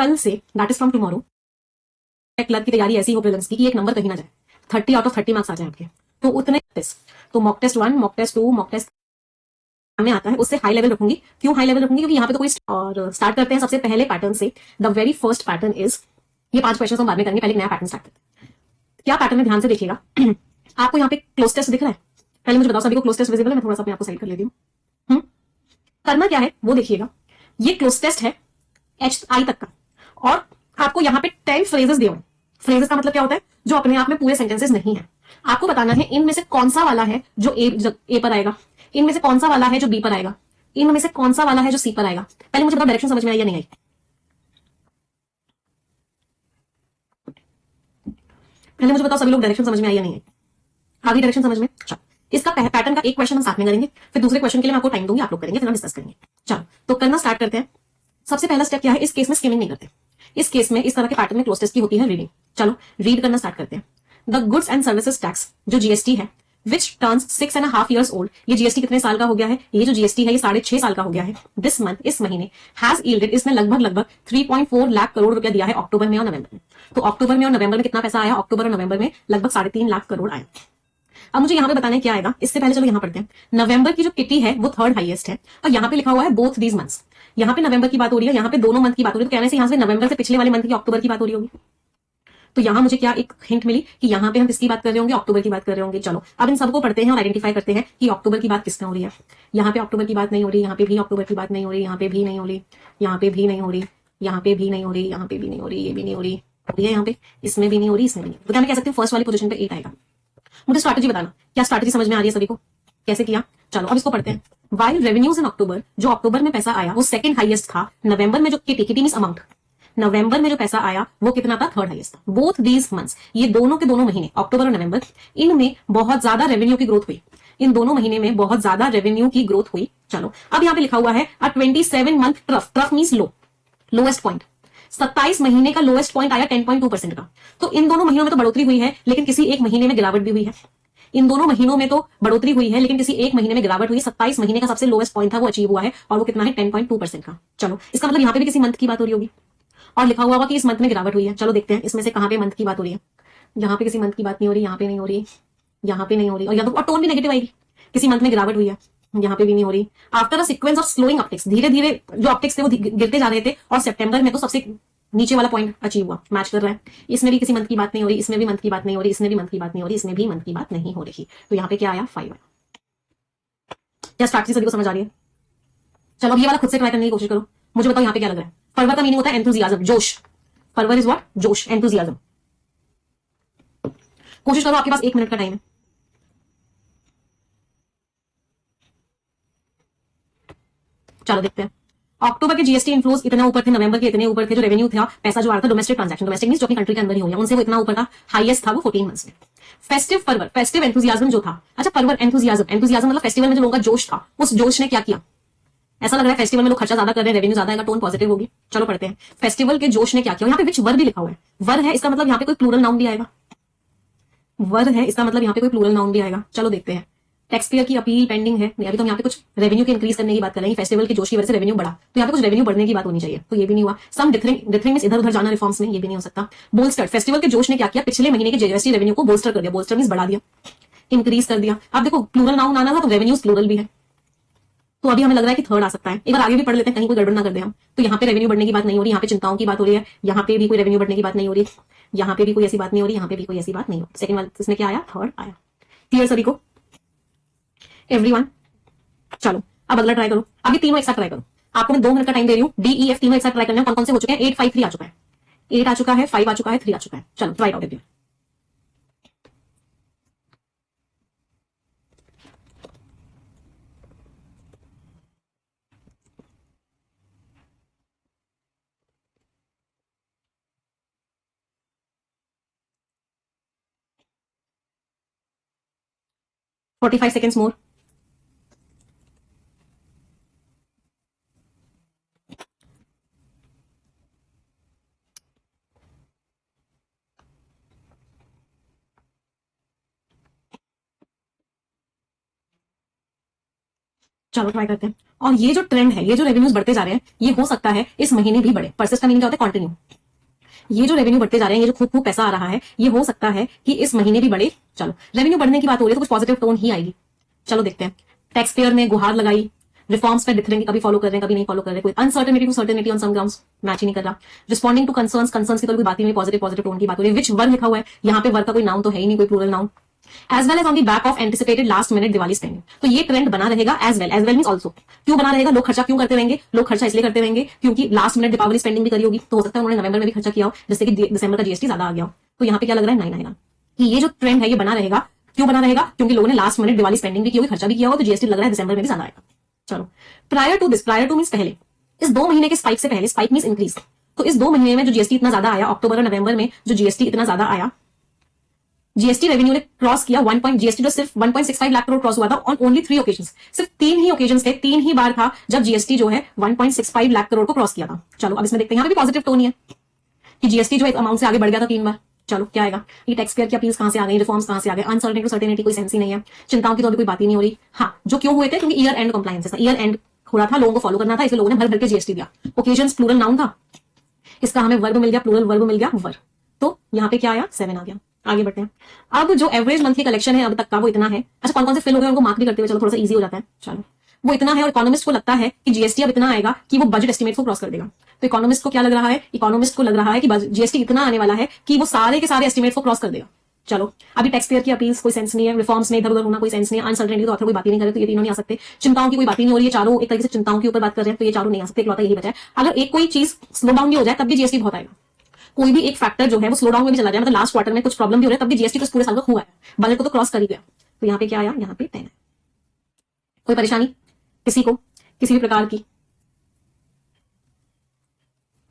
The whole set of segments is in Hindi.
कल say that is from tomorrow clerk की तैयारी ऐसी हो प्रीलिम्स की कि एक नंबर कहीं ना जाए, 30 आउट ऑफ 30 मार्क्स आ जाए आपके। तो उतने टेस्ट, तो mock test 1, mock test 2, mock test में आता है उससे हाई लेवल रखूंगी। क्यों हाई लेवल रखूंगी? क्योंकि यहाँ पे तो कोई और स्टार्ट करते हैं सबसे पहले पैटर्न से। The very first pattern is, ये 5 क्वेश्चन हम बाद में करेंगे, पहले एक नया पैटर्न स्टार्ट करते हैं। क्या पैटर्न है ध्यान से देखिएगा। आपको यहाँ पे क्लोज टेस्ट दिख रहा है? पहले मुझे बताओ सभी को क्लोज टेस्ट विजिबल है? मैं थोड़ा सा अपने आपको साइड कर लेती हूँ। करना क्या है वो देखिएगा। ये क्लोज टेस्ट है एच आई तक का, और आपको यहाँ पे 10 फ्रेजेस दिए हुए। फ्रेजेस का मतलब क्या होता है? जो अपने आप में पूरे सेंटेंसेस नहीं है। आपको बताना है इनमें से कौन सा वाला है जो ए पर आएगा, इनमें से कौन सा वाला है जो बी पर आएगा, इनमें से कौन सा वाला है जो सी पर आएगा। पहले मुझे बताओ डायरेक्शन समझ में आई या नहीं आई? पहले मुझे बताओ सभी लोग डायरेक्शन समझ में आई या नहीं आई? आ गई डायरेक्शन समझ में? चलो, इसका पैटर्न का एक क्वेश्चन हम साथ में करेंगे, फिर दूसरे क्वेश्चन के लिए मैं आपको टाइम दूंगी, आप लोग करेंगे, फिर हम डिस्कस करेंगे। चलो तो करना स्टार्ट करते हैं। सबसे पहला स्टेप क्या है? इस केस में स्किमिंग नहीं करते। इस केस में इस तरह के पैटर्न में क्लोज टेस्ट की होती है रीडिंग। चलो रीड करना स्टार्ट करते हैं। The goods and services tax जो जीएसटी है विच टर्न्स 6.5 years ओल्ड। ये जीएसटी कितने साल का हो गया है? ये जो जीएसटी है ये 6.5 साल का हो गया है। दिस मंथ, इस महीने, हैज यील्डेड, इसने लगभग 3.4 लाख करोड़ रुपया दिया है अक्टूबर में और नवंबर में। तो अक्टूबर में और नवंबर में कितना पैसा आया? अक्टूबर और नवंबर में लगभग 3.5 लाख करोड़ आया। अब मुझे यहाँ पे बताना है क्या आएगा। इससे पहले चलो यहाँ पढ़ते हैं। नवंबर की जो किटी है वो थर्ड हाईएस्ट है, और यहाँ पे लिखा हुआ है बोथ दीज मंथ्स। यहाँ पे नवंबर की बात हो रही है, यहाँ पे दोनों मंथ की बात हो रही है। तो कहने से यहाँ से नवंबर से पिछले वाले मंथ की अक्टूबर की बात हो रही होगी। तो यहाँ मुझे क्या एक हिंट मिली कि यहाँ पे हम किसकी बात कर रहे होंगे? अक्टूबर की बात कर रहे होंगे। चलो अब इन सबको पढ़ते हैं और आइडेंटिफाई करते हैं कि अक्टूबर की बात किसमें हो रही है। यहाँ पे अक्टूबर की बात नहीं हो रही, यहाँ पे भी अक्टूबर की बात नहीं हो रही, यहाँ पे भी नहीं हो रही, यहाँ पे भी नहीं हो रही, यहाँ पे भी नहीं हो रही, यहाँ पे भी नहीं हो रही, ये भी नहीं हो रही, यहाँ पे इसमें भी नहीं हो रही, इसमें भी नहीं। तो क्या मैं कह सकती हूँ फर्स्ट वाली पोजीशन पे 8 आएगा। मुझे स्ट्रैटेजी बताना, क्या स्ट्रैटेजी समझ में आ रही है सभी को? कैसे किया? चलो अब इसको पढ़ते हैं। वाइल रेवेन्यूज इन अक्टूबर, जो अक्टूबर में पैसा आया वो सेकंड हाईएस्ट था। नवंबर में जो किटी मींस अमाउंट, नवंबर में जो पैसा आया वो कितना था? थर्ड हाईएस्ट था। बोथ दीज मंथ्स, ये दोनों के दोनों महीने अक्टूबर और नवंबर, इनमें बहुत ज्यादा रेवेन्यू की ग्रोथ हुई। इन दोनों महीने में बहुत ज्यादा रेवेन्यू की ग्रोथ हुई। चलो अब यहाँ पे लिखा हुआ है 27 मंथ ट्रफ, ट्रफ मींस लो, लोएस्ट पॉइंट। 27 महीने का लोएस्ट पॉइंट आया 10.2% का। तो इन दोनों महीनों में तो बढ़ोतरी हुई है, लेकिन किसी एक महीने में गिरावट भी हुई है। इन दोनों महीनों में तो बढ़ोतरी हुई है, लेकिन किसी एक महीने में गिरावट हुई। 27 महीने का सबसे लोएस्ट पॉइंट था वो अचीव हुआ है, और वो कितना है? 10.2% का। चलो इसका मतलब यहाँ पे भी किसी मंथ की बात हो रही होगी, और लिखा हुआ होगा कि इस मंथ में गिरावट हुई है। चलो देखते हैं इसमें से कहां पे मंथ की बात हो रही है। यहाँ पे किसी मंथ की बात नहीं हो रही, यहाँ पे नहीं हो रही, यहाँ पे नहीं हो रही, और यहाँ तो टोन भी नेगेटिव आएगी। किसी मंथ में गिरावट हुई है, यहाँ पे भी नहीं हो रही। After a sequence of slowing upticks, धीरे धीरे जो अपटिक्स थे वो गिरते जा रहे थे, और सितंबर में तो सबसे नीचे वाला पॉइंट अचीव हुआ, मैच कर रहा है। इसमें भी किसी मंथ की बात नहीं हो रही, इसमें भी मंथ की बात नहीं हो रही, इसमें भी मंथ की बात नहीं हो रही, इसमें भी मंथ की बात नहीं हो रही। तो यहाँ पे क्या आया? 5 आया। क्या स्ट्रैटेजी सभी को समझ आ रही है? चलो अब ये वाला खुद से ट्राई करने की कोशिश करो। मुझे बताओ यहाँ पे क्या लग रहा है? फरवर का मीनिंग होता है एंथुजियाज्म, जोश। फरवर इज व्हाट? जोश, एंथुजियाज्म। कोशिश करो, आपके पास 1 मिनट का टाइम है। चलो देखते हैं। अक्टूबर के जीएसटी इन्फ्लोज इतने ऊपर थे, नवंबर के इतने ऊपर थे। जो रेवेन्यू था, पैसा जो आ रहा था डोमेस्टिक ट्रांजैक्शन, डोमेस्टिक मींस जो अपनी कंट्री के अंदर ही हो गया, उनसे वो इतना ऊपर था, हाईएस्ट था वो 14 मंथ्स में। फेस्टिव फरवर, फेस्टिव एंथुजियाज्म जो था, अच्छा फरवर एंथुजियाज्म, एंथुजियाज्म मतलब फेस्टिवल में जो लोगों का जोश था, उस जोश ने क्या किया? ऐसा लग रहा है फेस्टिवल में लोग खर्चा ज्यादा कर रहे हैं, रेवेन्यू ज्यादा आएगा, टोन पॉजिटिव होगी। चलो पढ़ते हैं। फेस्टिवल के जोश ने क्या किया? यहाँ पे विच वर भी लिखा हुआ है, वर है, इसका मतलब यहाँ पे कोई प्लूरल नाउन भी आएगा। वर है, इसका मतलब यहाँ पे कोई प्लूरल नाउन भी आएगा। चलो देखते हैं। टैक्स पेयर की अपील पेंडिंग है। अभी तो हम यहाँ पे कुछ रेवेन्यू के इंक्रीज करने की बात कर रहे हैं। फेस्टिवल के जोश की वजह से रेवेन्यू बढ़ा, तो यहाँ पे कुछ रेवेन्यू बढ़ने की बात होनी चाहिए, तो ये भी नहीं हुआ। सम डिथरिंग, डिथरिंग इधर उधर जाना रिफॉर्म्स में, ये भी नहीं हो सकता। बोल्स्टर, फेस्टिवल के जोश ने क्या किया? पिछले महीने के जीएसटी रेवेन्यू को बोल्स्टर कर दिया। बोल्स्टर मींस बढ़ा दिया, इंक्रीज कर दिया। अब देखो प्लूरल नाउन आना था तो रेवेन्यूज प्लूरल भी है, तो अभी हमें लग रहा है कि थर्ड आ सकता है। एक बार आगे भी पढ़ लेते हैं, कहीं कोई गड़बड़ ना कर दे हम। तो यहाँ पे रेवेन्यू बढ़ने की बात नहीं हो रही, यहाँ पे चिंताओं की बात हो रही है, यहाँ पे भी कोई रेवेन्यू बढ़ने की बात नहीं हो रही, यहाँ पे भी कोई ऐसी बात नहीं हो रही, यहाँ पे भी कोई ऐसी बात नहीं हो रही। सेकंड वाला इसमें क्या आया? थर्ड आया। क्लियर सभी को? एवरीवन? चलो अब अगला ट्राई करो। अब ये तीनों एक साथ ट्राई करो। आपको मैं 2 मिनट का टाइम दे रही हूँ। डी ई एफ तीनों एक साथ ट्राई करने हैं। कौन कौन से हो चुके हैं? 8, 5, 3 आ चुका है, 8 आ चुका है, 5 आ चुका है, 3 आ चुका है। चलो ट्राई आउट। 45 seconds more. चलो ट्राई करते हैं। और ये जो ट्रेंड है, ये जो रेवेन्यूज बढ़ते जा रहे हैं, ये हो सकता है इस महीने भी बढ़े। परसिस्ट का मीनिंग क्या होता है? कंटिन्यू। ये जो रेवेन्यू बढ़ते जा रहे हैं, ये जो खूब खूब पैसा आ रहा है, ये हो सकता है कि इस महीने भी बढ़े। चलो रेवेन्यू बढ़ने की बात हो रही है तो कुछ पॉजिटिव टोन ही आएगी। चलो देखते हैं। टैक्स पेयर ने गुहार लगाई, रिफॉर्म्स पे डिफरेंट, कभी फॉलो कर रहे हैं कभी नहीं फॉलो कर रहे, कोई uncertainty to certainty on some grounds match ही नहीं कर रहा। रिस्पॉन्डिंग टू कंसर्न्स की तो कोई बात ही नहीं, पॉजिटिव पॉजिटिव टोन की बात हो रही है। विच वर्ग लिखा हुआ है यहाँ पे, वर्ग का कोई नाउन तो है ही नहीं, कोई plural noun. As well as on the back of anticipated last minute Diwali spending, तो ये ट्रेंड बना रहेगा। As well means also. क्यों बना रहेगा? लोग खर्चा क्यों करते रहेंगे? लोग खर्चा इसलिए करते रहेंगे क्योंकि लास्ट मिनट दीपावली स्पेंडिंग भी करी होगी, तो हो सकता है उन्होंने नवंबर में भी खर्चा किया हो, जिससे कि दिसंबर का जीएसटी ज्यादा आ गया हो। तो यहाँ पे क्या लग रहा है? 9 आएगा कि ये जो ट्रेंड है ये बना रहेगा। क्यों बना रहेगा? क्योंकि लोगों ने लास्ट मिनट दिवाली स्पेंडिंग भी की होगी, खर्चा भी किया होगा, तो जीएसटी लग रहा है दिसंबर में भी ज्यादा आएगा। चलो prior to this, prior to means पहले, इस 2 महीने के स्पाइक से पहले, स्पाइक मींस इंक्रीज, तो इस 2 महीने में जो जीएसटी इतना ज्यादा आया, अक्टूबर और नवंबर में जो जीएसटी इतना ज्यादा आया, जीएसटी रेवेन्यू ने क्रॉस किया 1 जीएसटी जो सिर्फ 1.65 लाख करोड़ क्रॉस हुआ था ऑन ओनली 3 ओकेजन्स। सिर्फ 3 ही ओकेजन्स थे, 3 ही बार था जब जीएसटी जो है 1.65 लाख करोड़ को क्रॉस किया था। चलो अब इसमें देखते हैं, यहाँ पे भी पॉजिटिव टोन ही है कि जीएसटी जो एक अमाउंट से आगे बढ़ गया था 3 बार। चलो क्या आएगा? ये टैक्स पेयर की अपील्स कहां से आ गई, रिफॉर्म्स कहां से आ गए, अनसर्टेनिटी टू सर्टेनिटी कोई सेंस ही नहीं है, चिंताओं की तो अभी कोई बात ही नहीं हो रही। हाँ, जो क्यों हुए थे? क्योंकि year and compliance, year and हो रहा था, लोगों को फॉलो करना था, इसलिए लोगों ने भर भर के जीएसटी दिया। ओकेजन्स प्लूरल नाउन था, इसका हमें वर्ब मिल गया, प्लूरल वर्ब मिल गया वर, तो यहाँ पे क्या आया? 7 आ गया। आगे बढ़ते हैं। अब जो एवरेज मंथली कलेक्शन है अब तक का वो इतना है। अच्छा कौन कौन से फिल हो गए उनको मार्क भी करते हुए चलो, थोड़ा सा इजी हो जाता है। चलो वो इतना है और इकोनॉमिस्ट को लगता है कि जीएसटी अब इतना आएगा कि वो बजट एस्टिमेट को क्रॉस कर देगा। तो इकोनॉमिस्ट को क्या लग रहा है? इकोनॉमिस्ट को लग रहा है कि जीएसटी इतना आने वाला है कि वो सारे के सारे एस्टिमेट को क्रॉस कर देगा। चलो अभी टैक्स पेयर की अपील्स कोई सेंस नहीं है, रिफॉर्म्स में इधर उधर होना कोई सेंस नहीं है, अनसर्टेनिटी तो कोई बात ही नहीं करे, तो ये तीनों नहीं आ सकते। चिंताओं की कोई बात ही नहीं हो रही है, चारों एक तरीके से चिंताओं के ऊपर बात कर रहे हैं, तो ये चारों नहीं आ सकते, इकलौता यही बचा है। अगर एक कोई चीज स्लो डाउन भी हो जाए तब भी जीएसटी बहुत आएगा। कोई भी एक फैक्टर जो है वो स्लो डाउन में भी चला जाए, मतलब लास्ट क्वार्टर में कुछ प्रॉब्लम भी हो रहा है, तब भी जीएसटी तो पूरे साल का हुआ है, बजट को तो क्रॉस कर ही गया। तो यहाँ पे क्या आया? यहाँ पे 10 है। कोई परेशानी किसी को किसी भी प्रकार की?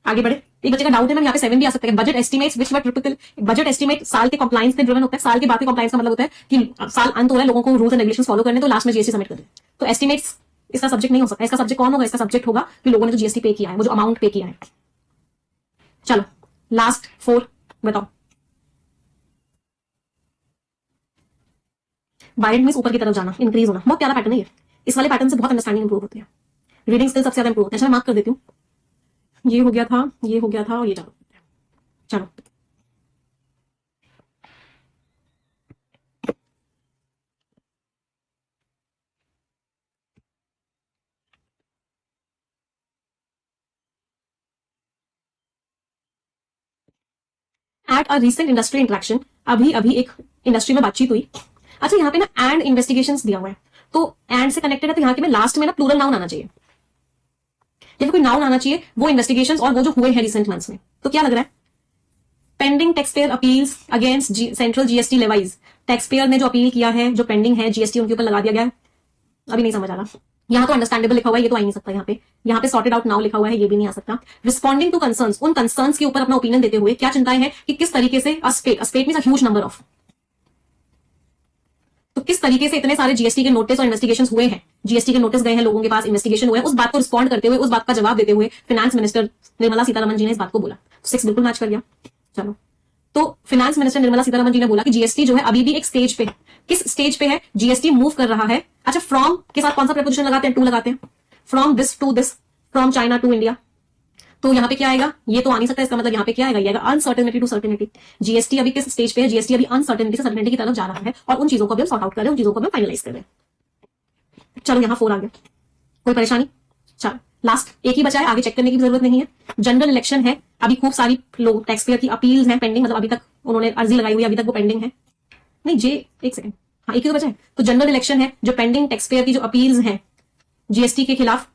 आगे बढ़े। एक बच्चे का डाउट है मैम यहाँ पे 7 भी आ सकता है। बजट एस्टिमेट्स विच वर टिपिकल, बजट एस्टिमेट साल के कंप्लायंस पे ड्रिवन होता है। साल के बाद के कंप्लायंस का मतलब होता है कि साल अंत हो रहा है, लोगों को रूल्स एंड रेगुलेशंस फॉलो करने, तो लास्ट में जीएसटी सबमिट कर दे। तो एस्टिमेट्स इसका सब्जेक्ट नहीं हो सकता। इसका सब्जेक्ट कौन होगा? इसका सब्जेक्ट होगा कि लोगों ने जो जीएसटी पे किया है, वो जो अमाउंट पे किया है। चलो लास्ट 4 बताओ। वाइड मींस ऊपर की तरफ जाना, इंक्रीज होना। बहुत प्यारा पैटर्न है ये। इस वाले पैटर्न से बहुत अंडरस्टैंडिंग इंप्रूव होती है, रीडिंग स्किल सबसे ज्यादा इंप्रूव होता है। चलो मार्क कर देती हूँ। ये हो गया था, ये हो गया था, और ये चलो चलो at a recent industry interaction, अभी अभी एक इंडस्ट्री में बातचीत हुई। अच्छा यहाँ पे ना एंड इन्वेस्टिगेशंस दिया हुआ है, तो एंड से कनेक्टेड है, तो यहाँ के में लास्ट में ना प्लूरल नाउन आना चाहिए, या कोई नाउन आना चाहिए, वो इन्वेस्टिगेशंस और वो जो हुए हैं रिसेंट मंथ्स में। तो क्या लग रहा है? Pending tax payer appeals against central GST levies, tax payer ने जो अपील किया है, जो पेंडिंग है, जीएसटी उनके ऊपर लगा दिया गया है। अभी नहीं समझ आ रहा। यहाँ तो अंडरस्टैंडेबल लिखा हुआ है, ये तो आ नहीं सकता। यहाँ पे सॉर्टेड आउट नाउ लिखा हुआ है, ये भी नहीं आ सकता। रिस्पॉन्डिंग टू कंसर्न्स, उन कंसर्न्स के ऊपर अपना ओपिनियन देते हुए क्या चिंताएं हैं कि किस तरीके से a spate means a huge number of, तो किस तरीके से इतने सारे जीएसटी के नोटिस और इन्वेस्टिगेशन हुए हैं, जीएसटी के नोटिस गए हैं लोगों के पास, इन्वेस्टिगेशन हुए हैं, उस बात को रिस्पॉन्ड करते हुए, उस बात का जवाब देते हुए फाइनेंस मिनिस्टर निर्मला सीतारमण जी ने इस बात को बोला। 6 बिल्कुल मैच कर गया। चलो तो फाइनेंस मिनिस्टर निर्मला सीतारमण जी ने बोला कि जीएसटी जो है अभी भी एक स्टेज पे है। किस स्टेज पे है? जीएसटी मूव कर रहा है। अच्छा फ्रॉम के साथ कौन सा प्रपोजिशन लगाते हैं? टू लगाते हैं। From this to this, from China to India. तो यहाँ पे क्या आएगा? ये तो आ नहीं सकता, इसका मतलब यहाँ पे क्या आएगा? ये आएगा अनसर्टेनिटी टू सर्टेनिटी। जीएसटी अभी किस स्टेज पे है? जीएसटी अभी अनसर्टेनिटी से सर्टेनिटी की तरफ जा रहा है, और उन चीजों को भी हम सॉर्ट आउट कर रहे हैं, उन चीजों को भी फाइनलाइज कर रहे हैं। चलो यहाँ 4 आ गया। कोई परेशानी? चलो लास्ट एक ही बचा है, आगे चेक करने की जरूरत नहीं है। जनरल इलेक्शन है, अभी खूब सारी लोग टैक्स पेयर की अपील्स हैं पेंडिंग, मतलब अभी तक उन्होंने अर्जी लगाई हुई है, अभी तक वो पेंडिंग है। नहीं जे एक सेकंड, हाँ एक ही तो बचा है। तो जनरल इलेक्शन है, जो पेंडिंग टैक्स पेयर की जो अपील्स हैं जीएसटी के खिलाफ,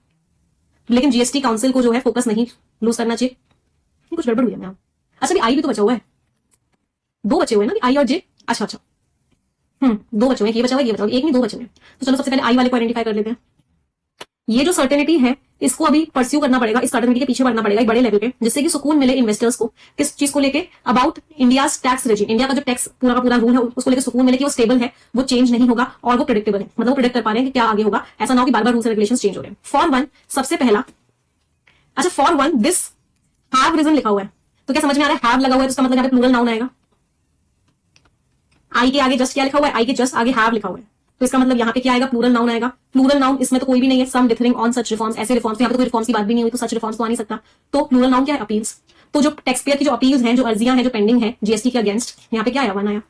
लेकिन जीएसटी काउंसिल को जो है फोकस नहीं लूज करना चाहिए। कुछ गड़बड़ हुई है यहाँ। अच्छा अभी आई भी तो बचा हुआ है, 2 बचे हुए हैं ना, आई और जे। अच्छा 2 बचे हुए हैं, ये बचा हुआ है, ये बचा हुआ है, एक नहीं 2 बचे हुए हैं। तो चलो सबसे पहले आई वाले को आइडेंटिफाई कर लेते हैं। ये जो सर्टेनिटी है इसको अभी परस्यू करना पड़ेगा, इस सर्टेनिटी के पीछे बढ़ना पड़ेगा एक बड़े लेवल पे, जिससे कि सुकून मिले इन्वेस्टर्स को। किस चीज को लेके? About India's tax regime, India का जो टैक्स पूरा का पूरा रूल है उसको लेकर सुकून मिले कि वो स्टेबल है, वो चेंज नहीं होगा, और वो प्रेडिक्टेबल है, मतलब वो प्रेडिक्ट कर पा रहे हैं कि क्या आगे होगा। ऐसा ना हो कि बार बार रूल्स रेगुलेशन चेंज हो रहे हैं। फॉर 1 सबसे पहला, अच्छा फॉर 1 दिस हैव रीजन लिखा हुआ है, तो क्या समझ में आ रहा है? हैव लगा हुआ है तो इसका मतलब यहाँ पे प्लूरल नाउन आएगा। आई के आगे जस्ट क्या लिखा हुआ है? आई के जस्ट आगे हैव लिखा हुआ है, तो इसका मतलब यहाँ पे क्या आएगा, प्लूरल नाउन आएगा। प्लूरल नाउन इसमें तो कोई भी नहीं है, सम डिफरिंग ऑन सच रिफॉर्म्स, ऐसे रिफॉर्म्स, यहाँ पे तो कोई रिफॉर्म्स की बात भी नहीं हुई, तो सच रिफॉर्म्स तो आ नहीं सकता। तो प्लूरल नाउन क्या है, अपील्स। तो जो टैक्स पेयर की जो अपील्स हैं, जो अर्जियां हैं, जो पेंडिंग है जीएसटी के अगेंस्ट, यहाँ पे क्या आया, 1 आया।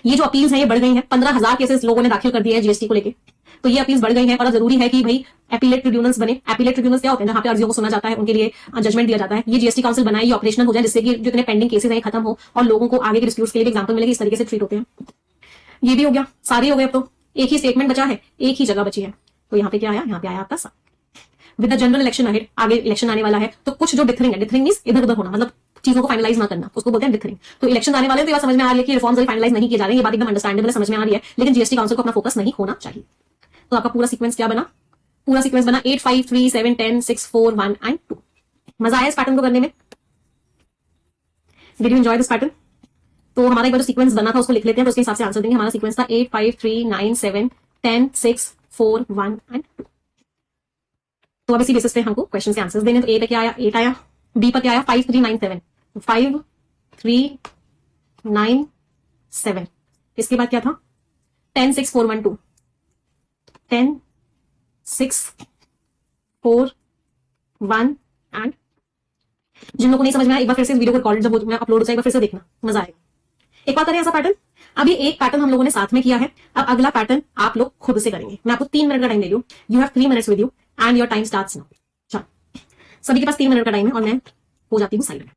ये जो अपील्स हैं ये बढ़ गई हैं, 15,000 केसेस लोगों ने दाखिल कर दिए हैं जीएसटी को लेके, तो ये अपील्स बढ़ गई हैं। और अब जरूरी है कि भाई एपीलेट ट्रिब्यूनल्स बने। एपीलेट ट्रिब्यूनल्स क्या होते हैं, जहां पे अर्जियों को सुना जाता है, उनके लिए जजमेंट दिया जाता है। ये जीएसटी काउंसिल बनाए, ये ऑपरेशनल हो जाए, जिससे कि जितने पेंडिंग केसेस हैं खत्म हो और लोगों को आगे के डिस्प्यूट्स के लिए एग्जांपल मिले कि इस तरीके से ट्रीट होते हैं। ये भी हो गया, सारे हो गए। अब तो एक ही स्टेटमेंट बचा है, एक ही जगह बची है। तो यहाँ पे क्या आया, यहाँ पे आया आपका सा। With the general election ahead, आगे इलेक्शन आने वाला है, तो कुछ जो डिथरिंग है, डिथरिंग मींस इधर उधर होना, मतलब चीजों को फाइनलाइज ना करना, उसको बोलते हैं डिथरिंग। तो इलेक्शन आने वाले हैं, तो ये बात समझ में आ रही है कि रिफॉर्म्स अभी फाइनलाइज नहीं किए जा रहे हैं, ये बात एकदम अंडरस्टैंडेबल है, समझ में आ रही है। लेकिन जीएसटी काउंसिल को अपना फोकस नहीं होना चाहिए। तो आपका पूरा सीक्वेंस क्या बना, पूरा सीक्वेंस बना 8 5 3 7 10 6 4 1 एंड 2। मजा आया इस पैटर्न को करने में, did you enjoy this pattern? तो हमारा एक बार जो सीक्वेंस बना था उसको लिख लेते हैं, तो उसके हिसाब से आंसर देंगे। हमारा सीक्वेंस था 8 5 3 9 7 10 6 4 1 एंड 2। तो अब इसी बेसिस पे हमको क्वेश्चन के आंसर्स देने। तो ए पे क्या आया, 8 आया। बी पर क्या आया, 5 3 9 7, 5 3 9 7। इसके बाद क्या था, 10 6 4 1 2, 10 6 4 1 एंड। जिन लोगों को नहीं समझ में आया, एक बार फिर से इस वीडियो को रिकॉर्ड जब अपलोड हो जाए एक बार फिर से देखना, मजा आएगा। एक बार करें ऐसा पैटर्न। अभी एक पैटर्न हम लोगों ने साथ में किया है, अब अगला पैटर्न आप लोग खुद से करेंगे। मैं आपको 3 मिनट का टाइम दे रही हूँ, you have 3 minutes with you and your time starts now. चलो, सभी के पास 3 मिनट का टाइम है और मैं हो जाती हूँ साइड में।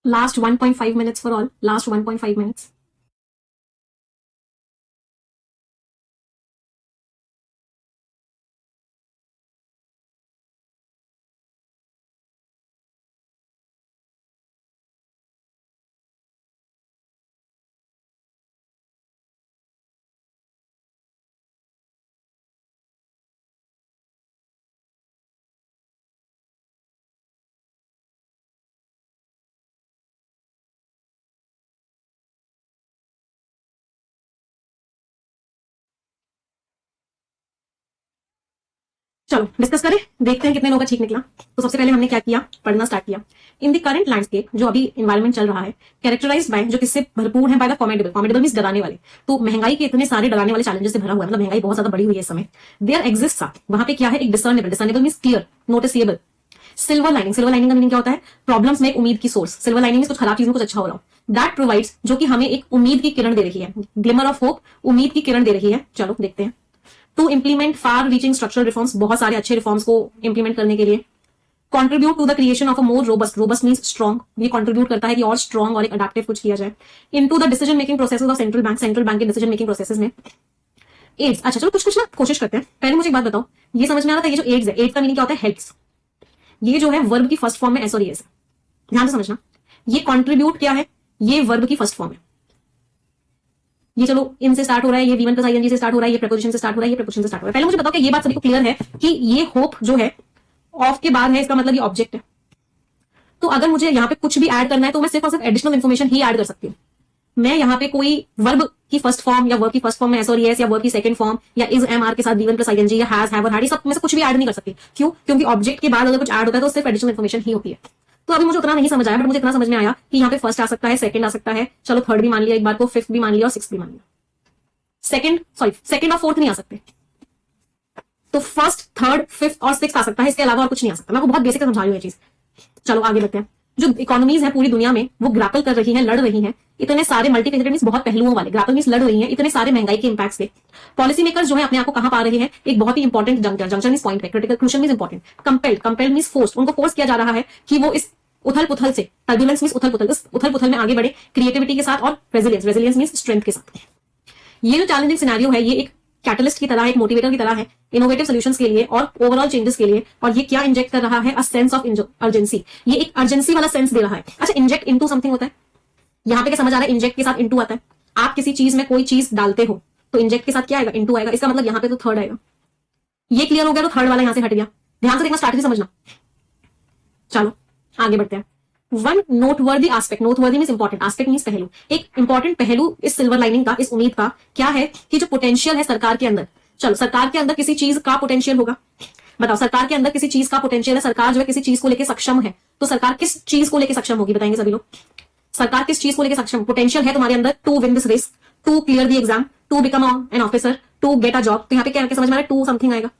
Last 1.5 minutes for all, last 1.5 minutes. चलो डिस्कस करें, देखते हैं कितने लोगों का ठीक निकला। तो सबसे पहले हमने क्या किया, पढ़ना स्टार्ट किया। इन द करंट लैंडस्केप, जो अभी इन्वायरमेंट चल रहा है, कैरेक्टराइज्ड बाय, जो किससे भरपूर है, by the formidable. Formidable means डराने वाले। तो महंगाई के इतने सारे डराने वाले चैलेंजेस से भरा हुआ है, मतलब महंगाई बहुत ज्यादा बढ़ी हुई है इस समय। देयर एग्जिस्ट, वहां पे क्या है, एक discernible, discernible means clear, noticeable. Silver lining, silver lining का मीनिंग क्या होता है, प्रॉब्लम्स में एक उम्मीद की सोर्स। सिल्वर लाइनिंग में कुछ खराब चीज में कुछ अच्छा हो रहा हो, दैट प्रोवाइड्स, जो कि हमें एक उम्मीद की किरण दे रही है, ग्लिमर ऑफ होप, उम्मीद की किरण दे रही है। चलो देखते हैं। To implement far reaching structural reforms, बहुत सारे अच्छे रिफॉर्म्स को इंप्लीमेंट करने के लिए। Contribute to the creation of a more robust, robust means strong, ये कंट्रीब्यूट करता है कि और स्ट्रॉन्ग और एक अडैप्टिव कुछ किया जाए। Into the decision making processes of central bank, central bank के डिसीजन मेकिंग प्रोसेसेस में। एड्स, अच्छा चलो कुछ कुछ ना कोशिश करते हैं। पहले मुझे एक बात बताओ, ये समझ में आ रहा था, ये जो एड्स है, एड्स का मीनिंग क्या होता है, हेल्प्स। ये जो है वर्ब की फर्स्ट फॉर्म में एस और एस, ध्यान से समझना। ये कंट्रीब्यूट क्या है, ये वर्ब की फर्स्ट फॉर्म है। ये चलो इनसे स्टार्ट हो रहा है, ये V1 प्लस ING से स्टार्ट हो रहा है, ये प्रपोजिशन से स्टार्ट हो रहा है, ये प्रपोजिशन से स्टार्ट हो रहा है। पहले मुझे बताओ कि ये बात सभी को क्लियर है कि ये होप जो है ऑफ के बाद है, इसका मतलब ये ऑब्जेक्ट है। तो अगर मुझे यहाँ पे कुछ भी ऐड करना है तो मैं सिर्फ और सिर्फ एडिशनल इन्फॉर्मेशन ही ऐड कर सकती हूँ। मैं यहाँ पे कोई वर्ब की फर्स्ट फॉर्म या वर्ब की फर्स्ट फॉर्म में एस और एस, या वर्ब की सेकंड फॉर्म, या इज एम आर के साथ V1 प्लस ING, या हैज, हैव और हैड, सब में से कुछ भी ऐड नहीं कर सकती। क्यों? क्योंकि ऑब्जेक्ट के बाद अगर कुछ ऐड होता है तो सिर्फ एडिशनल इन्फॉर्मेशन ही होती है। तो अभी मुझे उतना नहीं समझ आया, बट मुझे इतना समझ में आया कि यहाँ पे फर्स्ट आ सकता है, सेकंड आ सकता है, चलो थर्ड भी मान लिया एक बार को, फिफ्थ भी मान लिया और सिक्स्थ भी मान लिया। सेकंड और फोर्थ नहीं आ सकते, तो फर्स्ट, थर्ड, फिफ्थ और सिक्स्थ आ सकता है, इसके अलावा और कुछ नहीं आ सकता। मैं आपको बहुत बेसिक से समझा रही हूँ ये चीज। चलो आगे बढ़ते हैं। जो इकोनॉमीज है पूरी दुनिया में, वो ग्रैपल कर रही हैं, लड़ रही हैं, इतने सारे मल्टीफेसेटेड मींस बहुत पहलुओं वाले, ग्रैपल मींस लड़ रही हैं इतने सारे महंगाई के इंपैक्ट से। पॉलिसी मेकर्स जो है अपने आप को कहां पा रहे हैं, एक बहुत ही इंपॉर्टेंट जंक्शन मींस पॉइंट पे, critical crucial means important, compelled, compelled means force, उनको फोर्स किया जा रहा है कि वो इस उथल पुथल से, टर्बुलेंस मींस उथल पुथल, इस उथल पुथल में आगे बढ़े क्रिएटिविटी के साथ और रेजिलियंस, रेजिलियंस मींस स्ट्रेंथ के साथ। ये जो चैलेंजिंग सिनेरियो है ये एक कैटलिस्ट की तरह है, एक मोटिवेटर की तरह है इनोवेटिव सॉल्यूशंस के लिए और ओवरऑल चेंजेस के लिए। और ये क्या इंजेक्ट कर रहा है? A sense of urgency. ये एक अर्जेंसी वाला सेंस दे रहा है। अच्छा, इंजेक्ट इनटू समथिंग होता है, यहां पे क्या समझ आ रहा है? इंजेक्ट के साथ इनटू आता है। आप किसी चीज में कोई चीज डालते हो तो इंजेक्ट के साथ क्या आएगा? इनटू आएगा। इसका मतलब यहां पे तो थर्ड आएगा। ये क्लियर हो गया तो थर्ड वाला यहां से हट गया। ध्यान से देखना, स्ट्रैटेजी समझना। चलो आगे बढ़ते हैं। One noteworthy aspect, noteworthy means important, aspect means पहलू। एक इंपॉर्टेंट पहलू इस सिल्वर लाइनिंग का, इस उम्मीद का क्या है कि जो पोटेंशियल है सरकार के अंदर, चलो सरकार के अंदर किसी चीज का पोटेंशियल होगा, बताओ सरकार के अंदर किसी चीज का पोटेंशियल है, सरकार जो है किसी चीज को लेकर सक्षम है, तो सरकार किस चीज को लेकर सक्षम होगी? बताएंगे सभी लोग। सरकार किस चीज को लेकर सक्षम? पोटेंशियल है तुम्हारे अंदर to win this race, to clear the exam, to become an officer, to get a job. तो यहाँ पे क्या समझ में आ रहा है? टू समथिंग आएगा।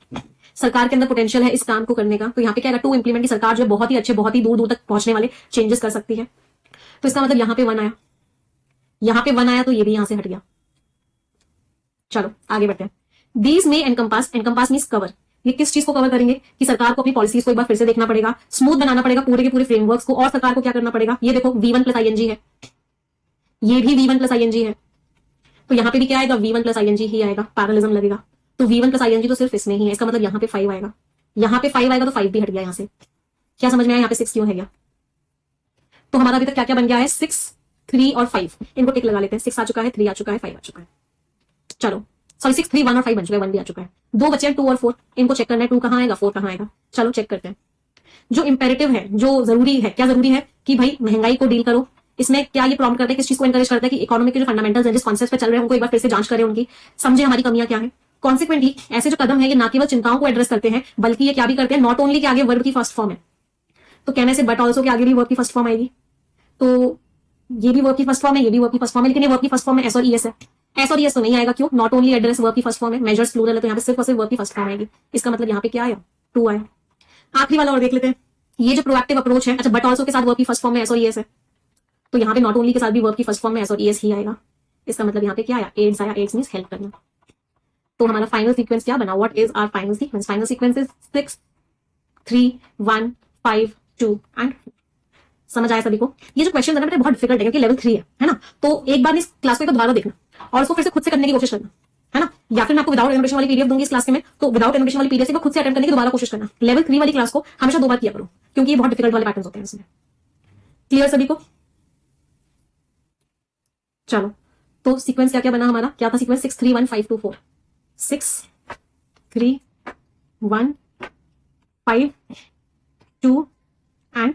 सरकार के अंदर पोटेंशियल है इस काम को करने का, तो यहाँ पे क्या है? टू इंप्लीमेंट की सरकार जो है बहुत ही अच्छे, बहुत ही दूर दूर तक पहुंचने वाले चेंजेस कर सकती है। तो इसका मतलब यहाँ पे वन आया, यहाँ पे वन आया तो ये भी यहां से हट गया। चलो आगे बढ़ते हैं। दीज में एनकम्पास, एनकम्पास मींस कवर। ये किस चीज को कवर करेंगे कि सरकार को अपनी पॉलिसीज को एक बार फिर से देखना पड़ेगा, स्मूथ बनाना पड़ेगा पूरे के पूरे फ्रेमवर्क्स को, और सरकार को क्या करना पड़ेगा? ये देखो V1 प्लस ING है, ये भी V1 प्लस ING है, तो यहाँ पे भी क्या आएगा? V1 प्लस ING ही आएगा, पैरेललिज्म लगेगा। तो V1 प्लस ING तो सिर्फ इसमें ही है, इसका मतलब यहाँ पे 5 आएगा, यहाँ पे 5 आएगा तो 5 भी हट गया यहाँ से। क्या समझ में आया यहाँ पे 6 क्यों है गया? तो हमारा अभी तक क्या क्या बन गया है? 6, 3 और 5। इनको टिक लगा लेते हैं। 6 आ चुका है, 3 आ चुका है, 5 आ चुका है। चलो सॉरी 6, 3, 1 और 5 बन चुका है, 1 भी आ चुका है। दो बचे हैं 2 और 4, इनको चेक करना है 2 कहां आएगा, 4 कहां आएगा। चलो चेक करते हैं। जो इंपेरेटिव है, जो जरूरी है, क्या जरूरी है कि भाई महंगाई को डील करो। इसमें क्या ये प्रॉम्प्ट करता है, किस चीज को एनकरेज करता है कि इकोनॉमिक के जो फंडामेंटल्स हैं, जिस कॉन्सेप्ट पे चल रहे हैं, उनको एक बार फिर से जांच करें, उनकी समझे हमारी कमियां क्या है। कॉन्सिक्वेंटली ऐसे जो कदम है ये ना केवल चिंताओं को एड्रेस करते हैं, बल्कि ये क्या भी करते हैं, नॉट ओनली के आगे वर्ब की फर्स्ट फॉर्म है तो कहने से बट ऑल्सो के आगे भी वर्ब की फर्स्ट फॉर्म आएगी। तो ये भी वर्ब की फर्स्ट फॉर्म है, ये भी वर्ब की फर्स्ट फॉर्म है, लेकिन ये वर्ब की फर्स्ट फॉर्म में एस और ईएस है। एस और ईएस तो नहीं आएगा, क्यों? नॉट ओनली एड्रेस वर्ब की फर्स्ट फॉर्म है, मेजर्स प्लूरल है, तो यहाँ पे सिर्फ और सिर्फ वर्ब की फर्स्ट फॉर्म आएगी। इसका मतलब यहाँ पे क्या आया? 2 आया। आखिरी वाला और देख लेते हैं। ये जो प्रोएक्टिव अप्रोच है, अच्छा बट ऑल्सो के साथ वर्ब की फर्स्ट फॉर्म में एस और ईएस है, तो यहाँ पे नॉट ओनली के साथ भी वर्ब की फर्स्ट फॉर्म में एस और ईएस ही आएगा। इसका मतलब यहाँ पे क्या आया? एड्स आया। एड्स मींस हेल्प करना। तो हमारा फाइनल सीक्वेंस क्या बना? What is our final sequence? Final sequence is 6, 3, 1, 5, 2 and. समझ आया सभी को? ये जो क्वेश्चन है ना बेटा बहुत डिफिकल्ट है, क्योंकि लेवल 3 है ना। तो एक बार इस क्लास को एक दोबारा देखना और उसको फिर से खुद से करने की कोशिश करना, है ना। या फिर मैं आपको विदाउट एनिमेशन वाली पीडीएफ दूंगी इस क्लास के में, तो विदाउट एनिमेशन वाली पीडीएफ से खुद से अटेम्प्ट करने की दोबारा कोशिश करना। लेवल 3 वाली क्लास को हमेशा 2 बार किया करो, क्योंकि ये बहुत डिफिकल्ट वाले पैटर्न होते हैं इसमें। क्लियर सभी को? चलो तो सीक्वेंस क्या क्या बना हमारा? क्या था सीक्वेंस? 6, 3, 1, 5, 2, 4। 6, 3, 1, 5, 2 एंड।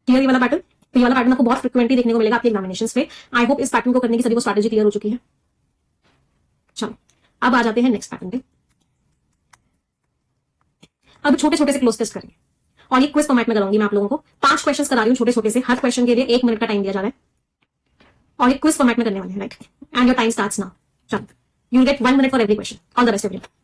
क्लियर ये वाला पैटर्न? तो ये वाला पैटर्न आपको बहुत फ्रिक्वेंटली देखने को मिलेगा आपके एग्जामिनेशंस पे। आई होप इस पैटर्न को करने की सभी को स्ट्रैटेजी क्लियर हो चुकी है। चलो अब आ जाते हैं नेक्स्ट पैटर्न पे। अब छोटे छोटे से क्लोज टेस्ट करेंगे और ये क्विज फॉर्मेट में कराऊंगी मैं आप लोगों को। 5 क्वेश्चन करा रही हूँ छोटे छोटे से, हर क्वेश्चन के लिए 1 मिनट का टाइम दिया जा रहा है और ये क्विज फॉर्मेट में करने वाले हैं, right. And your time starts now. चलो you will get 1 minute for every question. All the best everyone.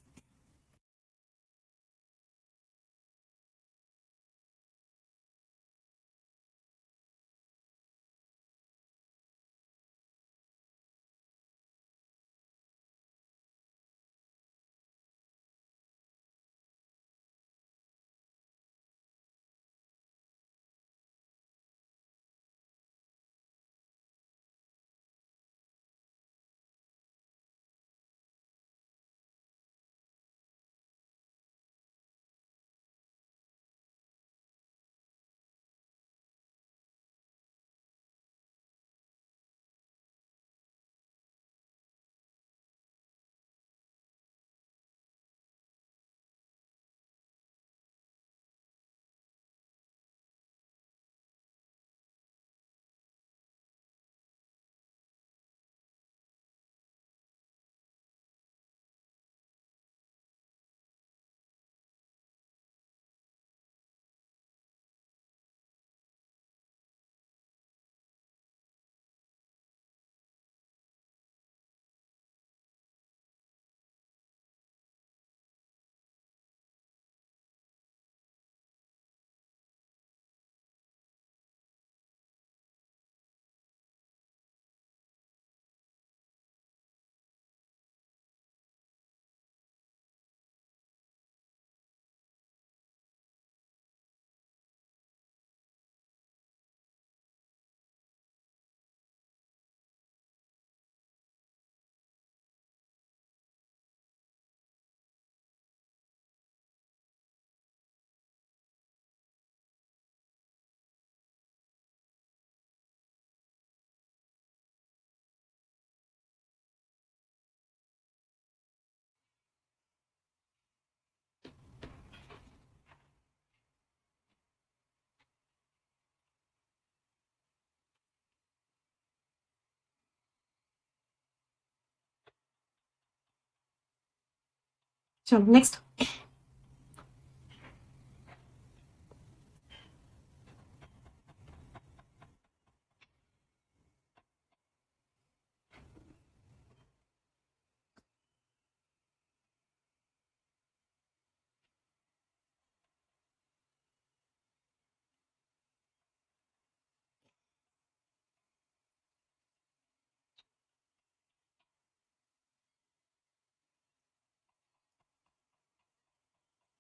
चलो नेक्स्ट।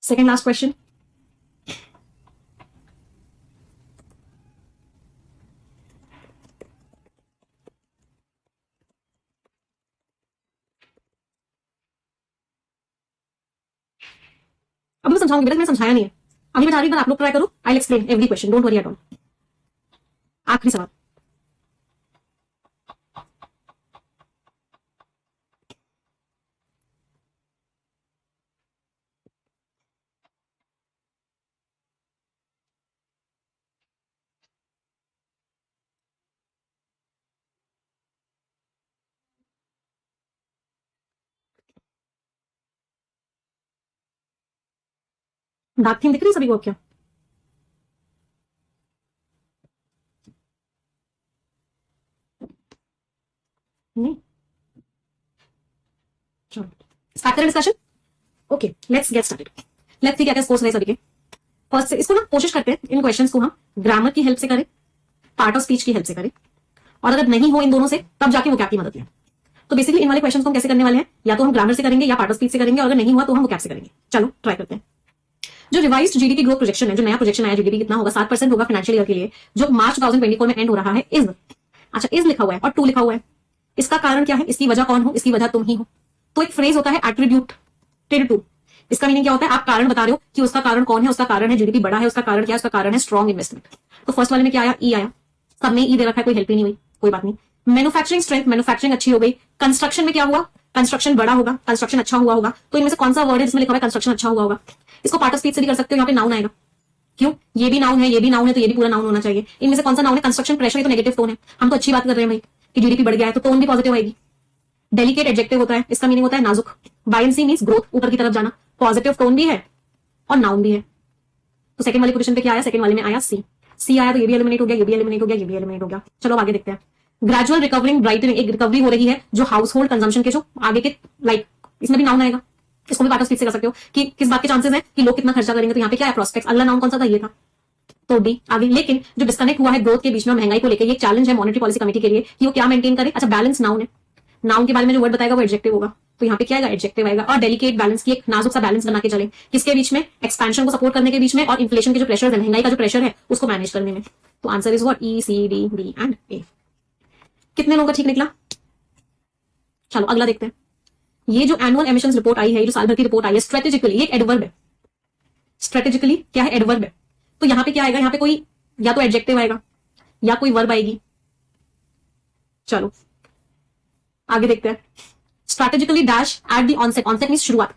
Second last question. अभी मैं समझाऊंगी बेटा, मैंने समझाया नहीं है, अभी बता रही हूं, आप लोग ट्राई करो, I explain every question, don't worry at all. आखिरी सवाल। डार्क थीम दिख रही है सभी को क्या? नहीं? चलो स्टार्ट करें discussion. Okay let's get started. Let's see क्या क्या स्कोर्स रहे सभी के। फर्स्ट से इसको ना कोशिश करते हैं इन क्वेश्चंस को हम ग्रामर की हेल्प से करें, पार्ट ऑफ स्पीच की हेल्प से करें, और अगर नहीं हो इन दोनों से तब जाके वो क्या की मदद लें। तो बेसिकली इन वाले क्वेश्चन को हम कैसे करने वाले हैं, या तो हम ग्रामर से करेंगे या पार्ट ऑफ स्पीच से करेंगे, और अगर नहीं हुआ तो हम वो कैप से करेंगे। चलो ट्राई करते हैं। जो रिवाइज्ड जीडीपी ग्रोथ प्रोजेक्शन है, जो नया प्रोजेक्शन आया जीडीपी कितना होगा, 7% होगा फाइनेंशियल ईयर के लिए, जो मार्च 2024 में एंड हो रहा है, इज, अच्छा इज लिखा हुआ है और टू लिखा हुआ है। इसका कारण क्या है, इसकी वजह कौन हो, इसकी वजह तुम ही हो। तो एक फ्रेज होता है एट्रीब्यूटेड टू। इसका मीनिंग क्या होता है, आप कारण बता रहे हो कि उसका कारण कौन है, उसका कारण है जीडीपी बढ़ा है, उसका कारण क्या है, उसका कारण है स्ट्रॉन्ग इन्वेस्टमेंट। तो फर्स्ट वाले में क्या आया, ई आया, सबने ई दे रखा है, कोई हेल्प ही नहीं हुई, कोई बात नहीं। मैन्युफैक्चरिंग स्ट्रेंथ, मैन्युफैक्चरिंग अच्छी हो गई। कंस्ट्रक्शन में क्या हुआ, कंस्ट्रक्शन बड़ा होगा, कंस्ट्रक्शन अच्छा हुआ होगा। तो इनमें से कौन सा वर्ड है जिसमें लिखा हुआ है कंस्ट्रक्शन अच्छा हुआ होगा। इसको पार्ट ऑफ स्पीच से भी कर सकते हो, यहाँ पे नाउन आएगा। क्यों, ये भी नाउन है, ये भी नाउन है, तो ये भी पूरा नाउन होना चाहिए। इनमें से कौन सा नाउन है, कंस्ट्रक्शन प्रेशर, ये तो नेगेटिव टोन है। हम तो अच्छी बात कर रहे हैं भाई कि जीडीपी बढ़ गया है, तो टोन भी पॉजिटिव आएगी। डेलिकेट एडजेक्टिव होता है, इसका मीनिंग होता है नाजुक। बायंसी मींस ग्रोथ, ऊपर की तरफ जाना, पॉजिटिव टोन भी है और नाउन भी है। तो सेकंड वाली पोजीशन पे क्या आया, सेकंड वाले में आया सी। सी आया तो ये भी एलिमिनेट हो गया, ये भी एलिमिनेट हो गया, ये भी एलिमिनेट हो गया। चलो आगे देखते हैं। ग्रेजुअल रिकवरिंग ब्राइटनिंग, एक रिकवरी हो रही है जो हाउस होल्ड कंजम्पशन के जो आगे के लाइक, इसमें भी नाउन आएगा। इसको भी पार्ट ऑफ स्पीच से कर सकते हो कि किस बात के चांसेस हैं कि लोग कितना खर्चा करेंगे। तो यहाँ पे क्या है, प्रोस्पेक्ट्स। अगला नाउन कौन सा था, ये था, तो डी आगे। लेकिन जो डिस्कनेक्ट हुआ है ग्रोथ के बीच में महंगाई को लेकर, ये चैलेंज है मॉनेटरी पॉलिसी कमेटी के लिए कि वो क्या मेंटेन करे। अच्छा बैलेंस नाउन है, नाउन के बारे में जो वर्ड बताएगा वो एडजेक्टिव होगा, तो यहाँ पे क्या आएगा, एडजेक्टिव आएगा। और डेलिकेट बैलेंस की, एक नाजुक सा बैलेंस बना के चले, किसके बीच में, एक्सपेंशन को सपोर्ट करने के बीच में और इन्फ्लेशन के जो प्रेशर है, महंगाई का जो प्रेशर है उसको मैनेज करने में। तो answer is what, E C D D and A. कितने लोगों का ठीक निकला। चलो अगला देखते हैं। ये जो एनुअल एमिशंस रिपोर्ट आई है, ये जो साल भर की रिपोर्ट आई है, स्ट्रेटेजिकली, ये एडवर्ब है। स्ट्रेटेजिकली क्या है, एडवर्ब है। तो यहाँ पे क्या आएगा, यहाँ पे कोई या तो एडजेक्टिव आएगा या कोई वर्ब आएगी। चलो आगे देखते हैं। Strategically dash at the onset, onset means शुरुआत,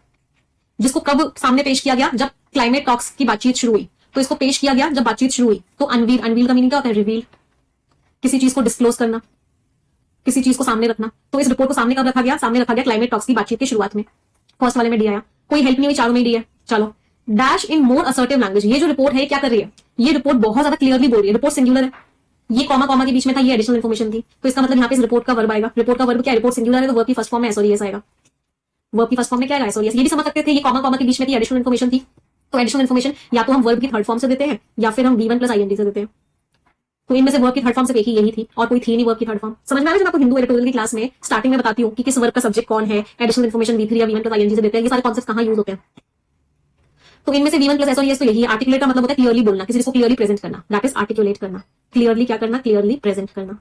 जिसको कब सामने पेश किया गया, जब क्लाइमेट टॉक्स की बातचीत शुरू हुई। तो इसको पेश किया गया जब बातचीत शुरू हुई। तो अनवील, अनवील का मीनिंग क्या होता है, रिवील, किसी चीज को डिस्क्लोज करना, किसी चीज को सामने रखना। तो इस रिपोर्ट को सामने कब रखा गया, सामने रखा गया क्लाइमेट टॉक्स की बातचीत की शुरुआत में। फर्स्ट वाले में डी आया, कोई हेल्प नहीं हुई, चारों में डी है। चलो dash in more assertive language, ये जो रिपोर्ट है क्या कर रही है, ये रिपोर्ट बहुत ज्यादा क्लियरली बोल रही है। रिपोर्ट सिंगुलर है, ये कॉमा कॉमा के बीच में था, ये एडिशनल इन्फॉर्मेशन थी। तो इसका मतलब यहाँ पे इस रिपोर्ट का वर्ब आएगा। रिपोर्ट का वर्ब क्या, रिपोर्ट सिंगुलर है तो वर्ब की फर्स्ट फॉर्म में एसओएस आएगा। वर्ब की फर्स्ट फॉर्म में क्या आएगा, एसओएस। ये भी समझ सकते थे, ये कॉमा कॉमा के बीच में थी, एडिशनल इन्फॉर्मेशन थी। तो एडिशनल इन्फॉर्मेशन या तो हम वर्ब की थर्ड फॉर्म से देते हैं या फिर हम वी1 प्लस आईएनजी से देते हैं। तो इनमें से वर्ब की थर्ड फॉर्म से एक ही यही थी और कोई थी नहीं वर्ब की थर्ड फॉर्म। समझ में आ रहा है, जब आपको हिंदू एडिटोरियल की क्लास में स्टार्टिंग में बताती हूँ कि किस वर्ब का सब्जेक्ट कौन है, एडिशनल इन्फॉर्मेशन वी3 या वी1 प्लस आईएनजी से देते हैं, ये सारे कॉन्सेप्ट कहाँ यूज होते हैं। तो इनमें से वी1 प्लस एसओएस तो यही है। आर्टिकुलेट का मतलब होता है क्लियरली बोलना, किसी को क्लियरली प्रेजेंट करना, दैट इज आर्टिकुलेट करना। क्लियरली क्या करना, क्लियरली प्रेजेंट करना।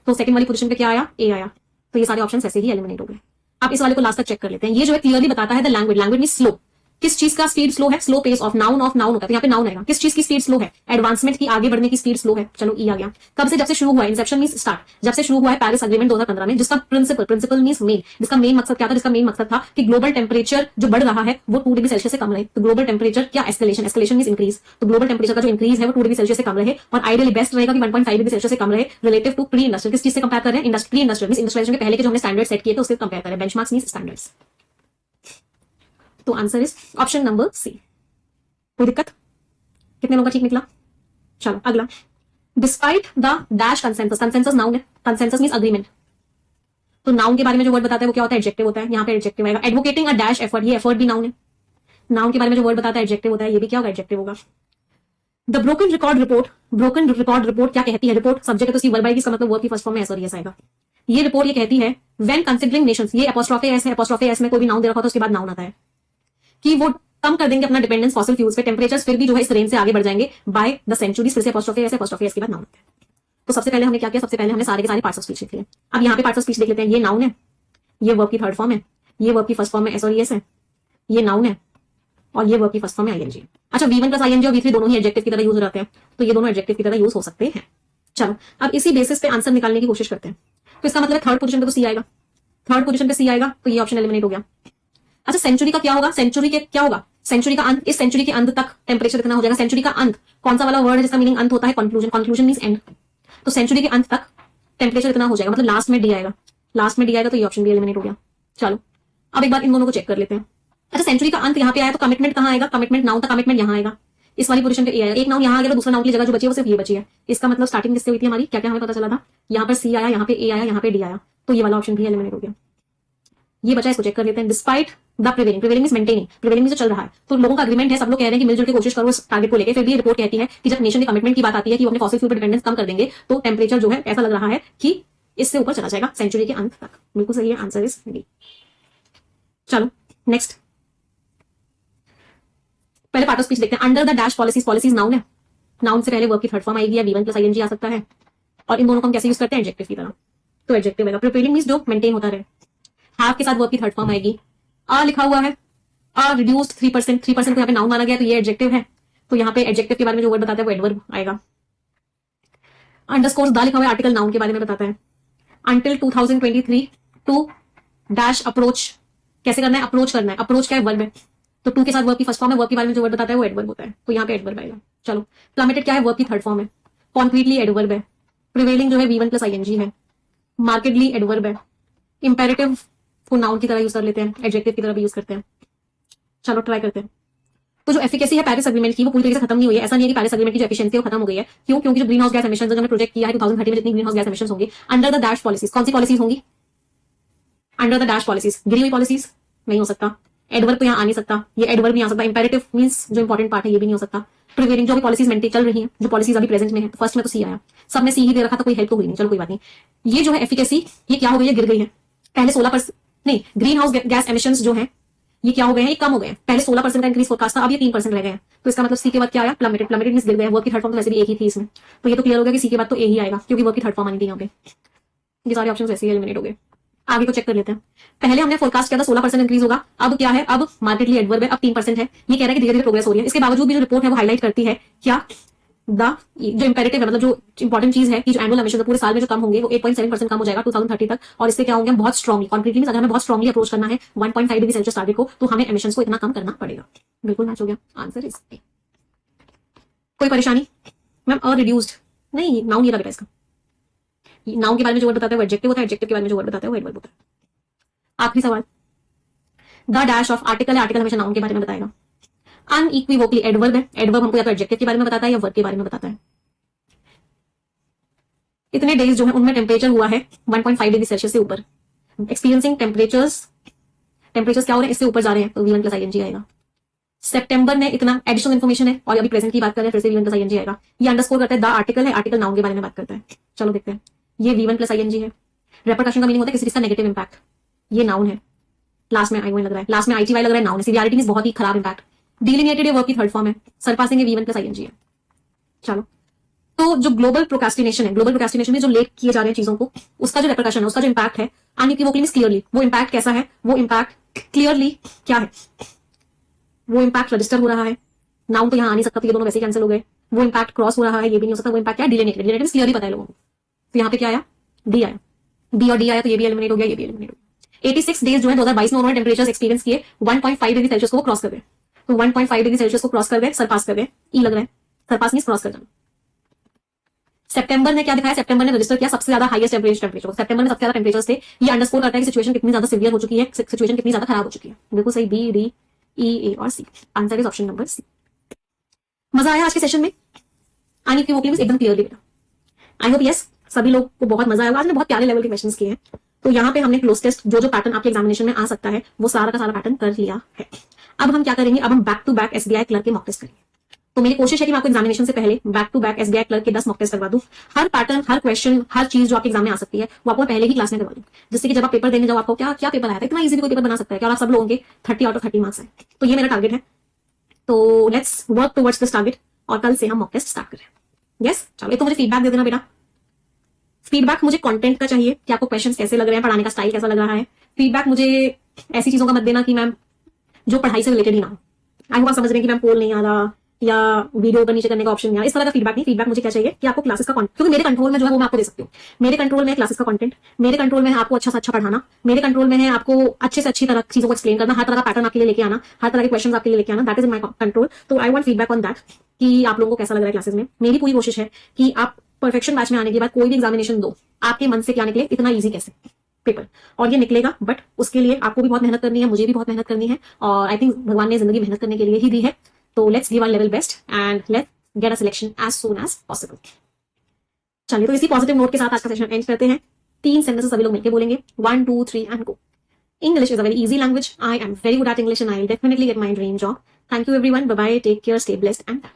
तो सेकंड वाली पोजीशन पे क्या आया, ए आया। तो ये सारे ऑप्शन ऐसे ही एलिमिनेट हो गए। आप इस वाले को लास्ट तक चेक कर लेते हैं। ये जो है क्लियरली बताता है the language, language means slow, किस चीज का स्पीड स्लो है, स्लो पेस ऑफ नाउन होता है। तो यहाँ पे नाउन आएगा, किस चीज की स्पीड स्लो है, एडवांसमेंट की, आगे बढ़ने की स्पीड स्लो है। चलो ई आ गया। कब से, जब से शुरू हुआ है, इंसेप्शन मींस स्टार्ट, जब से शुरू हुआ है पेरिस एग्रीमेंट 2015 में, जिसका प्रिंसिपल मींस मेन, जिसका मेन मकसद क्या था, जिसका मेन मकसद था कि ग्लोबल टेम्परेचर जो बढ़ रहा है वो 2 डिग्री सेल्सियस से कम रहे। तो ग्लोबल टेम्परेचर क्या, एस्केलेशन, एस्केलेशन मींस इंक्रीज। तो ग्लोबल टेम्परेचर का जो इंक्रीज है वो 2 डिग्री सेल्सियस से कम रहे, और आइडियली बेस्ट रहेगा कि 1.5 डिग्री सेल्सियस से कम रहे रिलेटिव टू प्री इंडस्ट्रियल। किस चीज से कंपेयर कर रहे हैं, प्री इंडस्ट्रियल मींस इंडस्ट्रियलाइजेशन के पहले के जो हमने स्टैंडर्ड सेट किए थे उससे कंपेयर करें, बेंचमार्क्स मींस स्टैंडर्ड्स। तो answer is option number C. कोई दिक्कत? कितने लोगों का ठीक निकला? चलो अगला, despite the dash consensus. Consensus noun है, कंसेंसस मींस अग्रीमेंट। तो नाउन के बारे में जो वर्ड बताता है वो क्या होता है? एडजेक्टिव होता है। यहाँ पे एडजेक्टिव आएगा। एडवोकेटिंग अ डैश एफर्ट, ये एफर्ट भी नाउन है। नाउन के बारे में जो वर्ड बताता है एडजेक्टिव होता है, ये भी क्या होगा? एडजेक्टिव होगा। The broken record report, broken record report क्या कहती है? रिपोर्ट सब्जेक्ट है तो सी वर्ब आएगी, इसका मतलब वर्ब की फर्स्ट फॉर्म में एस और यस आएगा। ये रिपोर्ट ये कहती है व्हेन कंसीडरिंग नेशंस, ये एपोस्ट्रोफे एस है, एपोस्ट्रोफे एस में कोई भी नाउन दे रखा हो तो उसके बाद नाउन आता है, कि वो कम कर देंगे अपना डिपेंडेंस फॉसिल फ्यूल्स पे, टेम्परेचर्स फिर भी जो है इस रेंज से आगे बढ़ जाएंगे बाय द सेंचुरीज, फिर से एपोस्ट्रोफे एस के बाद नाउन आता है। तो सबसे पहले हमने क्या किया? सबसे पहले हमने सारे के सारे पार्ट्स ऑफ स्पीच लिख लिए। अब यहाँ पे पार्ट्स ऑफ स्पीच देख लेते हैं। ये नाउन है, ये वर्ब की थर्ड फॉर्म है, ये वर्ब की फर्स्ट फॉर्म में एस और यस है, ये नाउन है और ये वर्ब की फर्स्ट फॉर्म में आईएनजी। अच्छा, V1 प्लस आईएनजी और V3 दोनों ही एडजेक्टिव की तरह यूज हो जाते हैं, तो ये दोनों एडजेक्टिव की तरह यूज हो सकते हैं। चलो अब इसी बेसिस पे आंसर निकालने की कोशिश करते हैं। तो इसका मतलब थर्ड पोजीशन पे तो सी आएगा, थर्ड पोजीशन पे सी आएगा, तो ये ऑप्शन एलिमिनेट हो गया। अच्छा, सेंचुरी का क्या होगा? सेंचुरी के क्या होगा? सेंचुरी का अंत, इस सेंचुरी के अंत तक टेम्परेचर कितना हो जाएगा? सेंचुरी का अंत कौन सा वाला वर्ड है जिसका मीनिंग अंत होता है? कंक्लूजन। Conclusion means and. तो सेंचुरी के अंत तक टेम्परेचर कितना हो जाएगा? मतलब लास्ट में डी आएगा, लास्ट में डी आएगा, तो ये ऑप्शन भी एलिमिनेट हो गया। चलो अब एक बार इन दोनों को चेक कर लेते हैं। अच्छा, सेंचुरी का अंत यहाँ पे आया तो कमिटमेंट कहाँ आएगा? कमिटमेंट नाउन था, कमिटमेंट यहाँ आएगा, इस वाली पोजीशन पे ए आएगा। एक नाउन यहाँ आ गया तो दूसरा नाउन की जगह जो बची है वो सिर्फ ये बची है। इसका मतलब स्टार्टिंग किससे हुई थी हमारी? क्या क्या हमें पता चला था? यहाँ पर सी आया, यहाँ पे ए आया, यहाँ पे डी आया, तो ये वाला ऑप्शन भी एलिमिनेट हो गया। ये बचा, इसको चेक कर लेते हैं। Despite the prevailing, prevailing means maintaining, prevailing means जो चल रहा है, तो लोगों का एग्रीमेंट है, सब लोग कह रहे हैं कि मिलजुल के कोशिश करो इस टारगेट को लेकर। फिर भी रिपोर्ट कहती है कि जब नेशन के कमिटमेंट की बात आती है कि वो अपने फॉसिल फ्यूल पर डिपेंडेंस कम कर देंगे तो टेम्परेचर जो है ऐसा लग रहा है कि इससे ऊपर चला जाएगा सेंचुरी के अंत तक। बिल्कुल सही है, आंसर इज डी। चलो नेक्स्ट, पहले पार्ट ऑफ स्पीच देखते हैं। Under the dash policies, policies noun है, नाउन से पहले वर्ब की थर्ड फॉर्म आएगी या V1 प्लस आईएनजी आ सकता है, और इन दोनों को हम कैसे यूज करते हैं? एडजेक्टिव की तरह, तो एडजेक्टिव आएगा। प्रिपेयरिंग मींस जो मेंटेन होता रहे, हैव के साथ वर्ब की थर्ड फॉर्म आएगी। आ लिखा हुआ है, आ रिड्यूस्ड 3%, 3% को यहाँ पे नाउन माना गया, तो ये एडजेक्टिव है, तो यहाँ पे एडजेक्टिव के बारे में जो वर्ड बताता है वो एडवर्ब आएगा। अंडरस्कोर दा लिखा हुआ है, आर्टिकल नाउन के बारे में बताता है। अंटिल 2023 टू डैश अप्रोच, कैसे करना है? अप्रोच करना है, अप्रोच क्या है? वर्ब है, तो टू के साथ वर्ब की फर्स्ट फॉर्म है, वर्ब के बारे में जो वर्ड बताता है वो एडवर्ब होता है, तो यहाँ पे एडवर्ब आएगा। चलो प्लमेटेड क्या है? वर्ब की थर्ड फॉर्म है। कॉन्क्रीटली एडवर्ब है। प्रिवेलिंग जो है V1 प्लस आईएनजी है। मार्केटली एडवर्ब है। इंपेरेटिव को नाउन की तरह यूज कर लेते हैं, एडजेक्टिव की तरह भी यूज करते हैं। चलो ट्राई करते हैं। तो जो एफिकेसी है पेरिस एग्रीमेंट की वो पूरी तरीके से खत्म नहीं हुई है। ऐसा नहीं है कि पेरिस एग्रीमेंट की जो एफिशिएंसी है वो खत्म हो गई है। क्यों? क्योंकि जो ग्रीन हाउस गैस एमिशन जो हमने प्रोजेक्ट किया है 2030 में जितनी ग्रीन हाउस गैस एमिशन होंगे अंडर द डैश पॉलिसीज, कौन सी पॉलिसीज होंगी? अंडर द डैश पॉलिसीज, गिरी हुई पॉलिसीज नहीं हो सकता। एडवर्ब तो यहाँ आ नहीं सकता, ये एडवर्ब नहीं आ सकता। इंपेरेटिव मींस जो इंपॉर्टेंट पार्ट है ये भी नहीं हो सकता। प्रिवेलिंग जो भी पॉलिसीज मेंटेन चल रही है, जो पॉलिसीज अभी प्रेजेंट में है, फर्स्ट में तो सी आया, सब में सी ही दे रखा था, कोई हेल्प तो हुई नहीं। चलो कोई बात नहीं। ये जो है एफिकेसी ये क्या हो गई है? गिर गई है। पहले 16% नहीं, ग्रीन हाउस गैस एमिशंस जो है ये क्या हो गए हैं? ये कम हो गए हैं। पहले 16% का इंक्रीज फोरकास्ट था, अब ये 3% रह गए हैं। तो इसका मतलब सी के बाद क्या आया? प्लमेटेड। प्लमेटेड मींस गिर गए। वर्ब की थर्ड फॉर्म तो वैसे भी एक ही थी इसमें, तो ये तो क्लियर हो गया कि सी के बाद तो ए ही आएगा, क्योंकि वर्ब की थर्ड फॉर्म आनी थी यहाँ पे। ये सारे ऑप्शन वैसे ही एलिमिनेट हो गए। आगे को चेक कर लेते हैं। पहले हमने फोरकास्ट किया था 16% इंक्रीज होगा, अब क्या है? अब मार्केटली एडवर्ब है, अब 3% है। ये कह रहा है कि धीरे धीरे प्रोग्रेस हो रही है। इसके बावजूद भी जो रिपोर्ट है वो हाईलाइट करती है क्या? द जो इंपेरेटिव है, मतलब जो इंपॉर्टेंट चीज है कि जो एनुअल एमिशन पूरे साल में जो कम होंगे वो 8.7% कम हो जाएगा 2030 तक, और इससे क्या होंगे? बहुत स्ट्रांगली कॉन्क्रीटली अगर हमें बहुत स्ट्रांगली अप्रोच करना है 1.5 डिग्री सेल्सियस टारगेट को, तो हमें एमिशंस को इतना कम करना पड़ेगा। बिल्कुल मैच हो गया, आंसर इज ए। कोई परेशानी? मैम अरिड्यूस्ड नहीं, नाउन ये लग रहा है इसका। नाउन के बारे में जो वर्ड बताता है वो एडजेक्टिव होता है, एडजेक्टिव के बारे में जो वर्ड बताता है वो एडवर्ब होता है। आखिरी सवाल, द डैश ऑफ आर्टिकल है, आर्टिकल हमेशा नाउन के बारे में बताएगा। अनइक्विवोकली एडवर्ब है, एडवर्ब हमको या तो एडजेक्टिव के बारे में बताता है या वर्ब के बारे में बताता है। इतने डेज जो है उनमें टेम्परेचर हुआ है 1.5 डिग्री सेल्सियस से ऊपर। एक्सपीरियंसिंग टेम्परेचर्स क्या हो रहे हैं? इससे ऊपर जा रहे हैं, तो V1 प्लस आईएनजी आएगा। सितंबर में इतना एडिशनल इन्फॉर्मेशन है, और अभी प्रेजेंट की बात कर रहे हैं, फिर से V1 प्लस आईएनजी आएगा। ये अंडरस्कोर करता है द आर्टिकल है, आर्टिकल नाउन के बारे में बात करता है। चलो देखते हैं। ये V1 प्लस आईएनजी है। रेपरकशन का मीनिंग होता है किसी चीज का नेगेटिव इंपैक्ट। ये नाउन है, लास्ट में आई लग रहा है, लास्ट में ITY लग रहा है, नाउन है। सीवियरिटी मींस बहुत ही खराब इंपैक्ट। डिलिनिएटेड ये वर्ब की थर्ड फॉर्म है। सरपासिंग V1 प्लस आईएनजी है। चलो, तो जो ग्लोबल प्रोक्रेस्टिनेशन है, ग्लोबल प्रोक्रेस्टिनेशन में जो लेट किए जा रहे हैं चीजों को, उसका जो रेपरकशन है, उसका जो इंपैक्ट है अनइक्विवोकली मींस क्लियरली, वो इंपैक्ट कैसा है? वो इंपैक्ट क्लियरली क्या है? वो इंपैक्ट रजिस्टर हो रहा है। नाउन तो यहाँ आ नहीं सकता, तो ये दोनों वैसे ही कैंसिल हो गए। वो इंपैक्ट क्रॉस हो रहा है, ये भी नहीं हो सकता। वो इंपैक्ट क्या है? डिलिनेटेड। डिलिनेटेड क्लियरली पता है लोगों को, तो यहाँ पे क्या आया? डी आया। बी और डी आया, तो ये भी एलिमिनेट हो गया, ये भी एलिमिनेट हो गया। 86 डेज जो है 2022 में उन्होंने टेम्परेचर एक्सपीरियंस किए 1.5 डिग्री सेल्सियस को क्रॉस कर गए, तो 1.5 डिग्री सेल्सियस को क्रॉस कर गए, सरपास कर गए। ई लग रहा है, सरपास मींस क्रॉस कर जाना। सितंबर ने क्या दिखाया? सितंबर ने रजिस्टर किया सबसे ज्यादा हाईएस्ट एवरेज टेम्परेचर। सितंबर में सबसे ज्यादा टेम्परेचर थे। ये अंडरस्कोर करता है कि सिचुएशन कितनी ज्यादा सीवियर हो चुकी है, सिचुएशन कितनी ज्यादा खराब हो चुकी है। बिल्कुल सही, बी डी ई, ए और C. Answer is option number C. मजा आया आज के सेशन में? आई नीड यू प्लीज एकदम क्लियरली बेटा। आई होप यस सभी लोग को बहुत मजा आएगा। आज ने बहुत प्यारे लेवल के क्वेश्चंस किए हैं। तो यहाँ पे हमने क्लोज टेस्ट जो पैटर्न आपके एग्जामिनेशन में आ सकता है वो सारा का सारा पैटर्न कर लिया है। अब हम क्या करेंगे, अब हम back to back SBI clerk के मॉक टेस्ट करेंगे। तो मेरी कोशिश है कि मैं आपको एग्जामिनेशन से पहले back to back SBI clerk के 10 मॉक टेस्ट करवा दूं। हर पैटर्न, हर क्वेश्चन, हर चीज जो आपके एग्जाम में आ सकती है वो आपको पहले ही क्लास में करवा दूं, जिससे कि जब आप पेपर देने जाओ आपको क्या क्या पेपर आया था, इतना इजी भी कोई पेपर बना सकता है क्या, और आप सब लोगों के 30 आउट ऑफ 30 मार्क्स आए। तो ये मेरा टारगेट है। तो let's work towards this target और कल से हम मॉक टेस्ट स्टार्ट करें। यस चलो, तो मुझे फीडबैक दे देना बेटा। फीडबैक मुझे कंटेंट का चाहिए कि आपको क्वेश्चंस कैसे लग रहे हैं, पढ़ाने का स्टाइल कैसा लग रहा है। फीडबैक मुझे ऐसी चीजों का मत देना कि मैम जो पढ़ाई से रिलेटेड ही ना हो। आई होप आप समझ रहे हैं कि मैम पोल नहीं आ रहा या वीडियो ऊपर नीचे करने का ऑप्शन नहीं आ रहा, इस तरह का फीडबैक नहीं। फीडबैक मुझे क्या चाहिए कि आपको क्लासेस का कंटेंट, क्योंकि मेरे कंट्रोल में जो है वो मैं आपको दे सकती हूँ। मेरे कंट्रोल में है क्लासेस का कंटेंट, मेरे कंट्रोल में है आपको अच्छा से अच्छा पढ़ाना, मेरे कंट्रोल में है आपको अच्छे से अच्छी तरह चीजों को एक्सप्लेन करना, हर तरह का पैटर्न आपके लिए लेके आना, हर तरह के क्वेश्चन आपके लिए लेके आना। That is in my control. तो I want feedback on that कि आप लोगों को कैसा लग रहा है क्लासेस में। मेरी पूरी कोशिश है कि आप परफेक्शन बैच में आने के बाद कोई भी एग्जामिनेशन दो, आपके मन से क्या निकले, इतना ईजी कैसे पेपर, और ये निकलेगा। बट उसके लिए आपको भी बहुत मेहनत करनी है, मुझे भी बहुत मेहनत करनी है, और आई थिंक भगवान ने जिंदगी मेहनत करने के लिए ही दी है। तो let's give our level best and let's get a selection as soon as possible. चलिए, तो इसी पॉजिटिव नोट के साथ आज का सेशन एंड करते हैं। 3 सेंटेंसेस सभी लोग मिलकर बोलेंगे, 1 2 3 and go. English is a very easy language. I am very good at English and I will definitely get my dream job. Thank you everyone. Bye bye. Take care. Stay blessed and